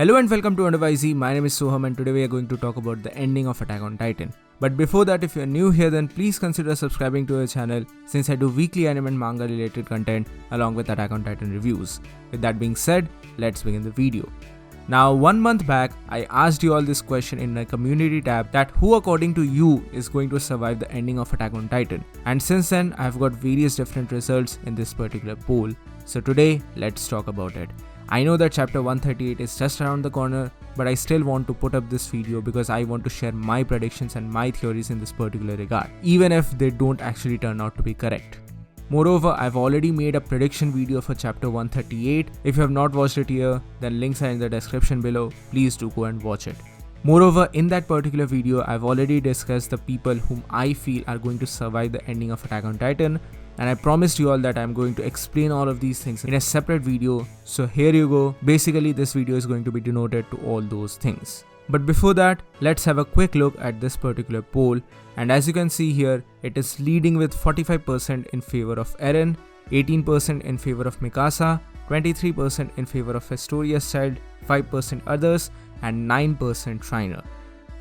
Hello and welcome to Undervisey. My name is Soham and today we are going to talk about the ending of Attack on Titan. But before that, if you are new here, then please consider subscribing to our channel since I do weekly anime and manga related content along with Attack on Titan reviews. With that being said, let's begin the video. Now, 1 month back, I asked you all this question in my community tab that who according to you is going to survive the ending of Attack on Titan. And since then, I've got various different results in this particular poll. So today, let's talk about it. I know that chapter 138 is just around the corner, but I still want to put up this video because I want to share my predictions and my theories in this particular regard, even if they don't actually turn out to be correct. Moreover, I've already made a prediction video for chapter 138. If you have not watched it here, then links are in the description below. Please do go and watch it. Moreover, in that particular video, I've already discussed the people whom I feel are going to survive the ending of Attack on Titan, and I promised you all that I'm going to explain all of these things in a separate video. So here you go. Basically, this video is going to be denoted to all those things. But before that, let's have a quick look at this particular poll. And as you can see here, it is leading with 45% in favor of Eren, 18% in favor of Mikasa, 23% in favor of Historia's child, 5% others, and 9% Reiner.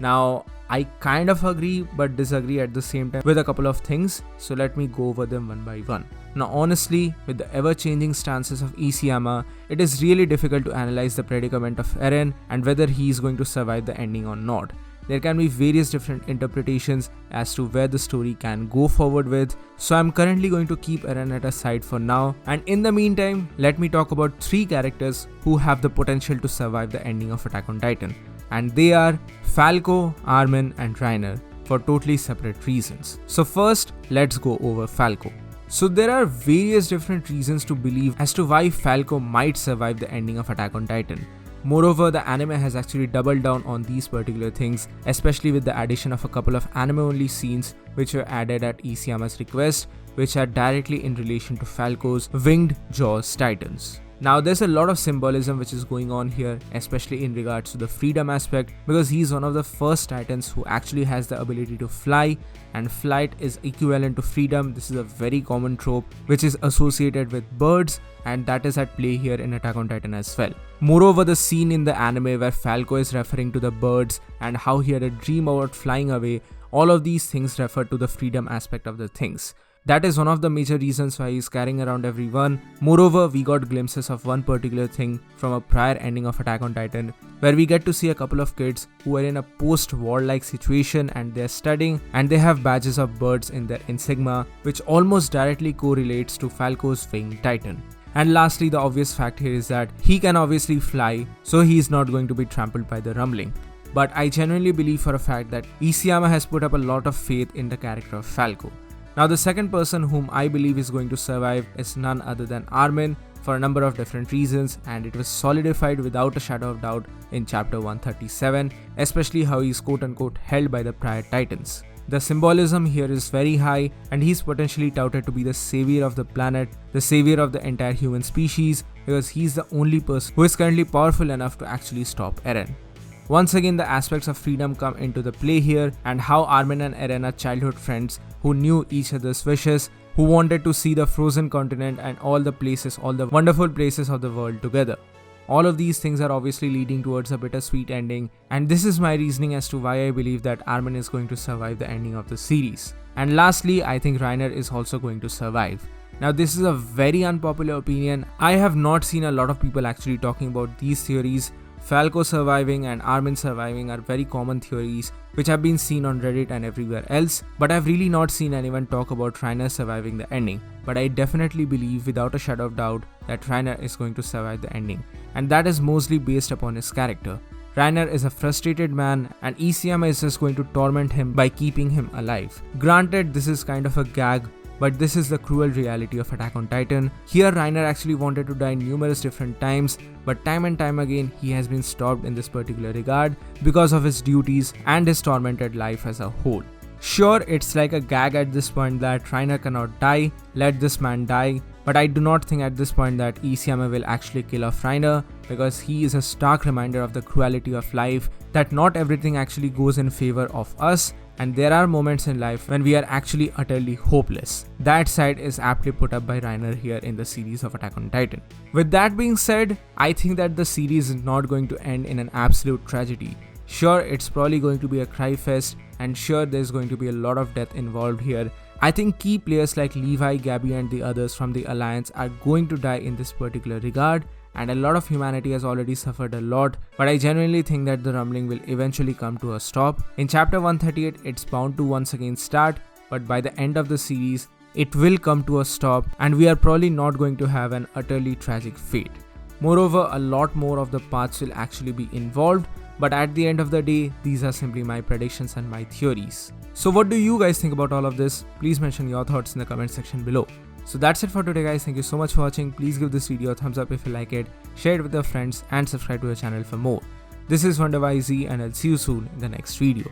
Now, I kind of agree but disagree at the same time with a couple of things, so let me go over them one by one. Now honestly, with the ever-changing stances of Isayama, it is really difficult to analyze the predicament of Eren and whether he is going to survive the ending or not. There can be various different interpretations as to where the story can go forward with, so I'm currently going to keep Eren at a side for now, and in the meantime, let me talk about 3 characters who have the potential to survive the ending of Attack on Titan. And they are Falco, Armin and Reiner for totally separate reasons. So first, let's go over Falco. So there are various different reasons to believe as to why Falco might survive the ending of Attack on Titan. Moreover, the anime has actually doubled down on these particular things, especially with the addition of a couple of anime-only scenes which were added at Isayama's request, which are directly in relation to Falco's Winged Jaws Titans. Now there's a lot of symbolism which is going on here, especially in regards to the freedom aspect, because he's one of the first titans who actually has the ability to fly, and flight is equivalent to freedom. This is a very common trope which is associated with birds, and that is at play here in Attack on Titan as well. Moreover, the scene in the anime where Falco is referring to the birds and how he had a dream about flying away, all of these things refer to the freedom aspect of the things. That is one of the major reasons why he's carrying around everyone. Moreover, we got glimpses of one particular thing from a prior ending of Attack on Titan, where we get to see a couple of kids who are in a post-war-like situation and they're studying and they have badges of birds in their insignia, which almost directly correlates to Falco's Winged Titan. And lastly, the obvious fact here is that he can obviously fly, so he is not going to be trampled by the rumbling. But I genuinely believe for a fact that Isayama has put up a lot of faith in the character of Falco. Now the second person whom I believe is going to survive is none other than Armin for a number of different reasons, and it was solidified without a shadow of doubt in chapter 137, especially how he's quote-unquote held by the prior titans. The symbolism here is very high, and he's potentially touted to be the savior of the planet, the savior of the entire human species, because he's the only person who is currently powerful enough to actually stop Eren. Once again, the aspects of freedom come into the play here, and how Armin and Eren are childhood friends who knew each other's wishes, who wanted to see the frozen continent and all the places, all the wonderful places of the world together. All of these things are obviously leading towards a bittersweet ending, and this is my reasoning as to why I believe that Armin is going to survive the ending of the series. And lastly, I think Reiner is also going to survive. Now this is a very unpopular opinion. I have not seen a lot of people actually talking about these theories. Falco surviving and Armin surviving are very common theories which have been seen on Reddit and everywhere else, but I've really not seen anyone talk about Reiner surviving the ending. But I definitely believe without a shadow of doubt that Reiner is going to survive the ending, and that is mostly based upon his character. Reiner is a frustrated man and Isayama is just going to torment him by keeping him alive. Granted, this is kind of a gag, but this is the cruel reality of Attack on Titan. Here Reiner actually wanted to die numerous different times, but time and time again he has been stopped in this particular regard because of his duties and his tormented life as a whole. Sure, it's like a gag at this point that Reiner cannot die, let this man die, but I do not think at this point that Isayama will actually kill off Reiner, because he is a stark reminder of the cruelty of life, that not everything actually goes in favor of us, and there are moments in life when we are actually utterly hopeless. That side is aptly put up by Reiner here in the series of Attack on Titan. With that being said, I think that the series is not going to end in an absolute tragedy. Sure, it's probably going to be a cry fest, and sure, there's going to be a lot of death involved here. I think key players like Levi, Gabby and the others from the Alliance are going to die in this particular regard, and a lot of humanity has already suffered a lot, but I genuinely think that the rumbling will eventually come to a stop. In chapter 138, it's bound to once again start, but by the end of the series, it will come to a stop and we are probably not going to have an utterly tragic fate. Moreover, a lot more of the paths will actually be involved, but at the end of the day, these are simply my predictions and my theories. So what do you guys think about all of this? Please mention your thoughts in the comment section below. So that's it for today guys, thank you so much for watching. Please give this video a thumbs up if you like it, share it with your friends and subscribe to the channel for more. This is WonderYZ and I'll see you soon in the next video.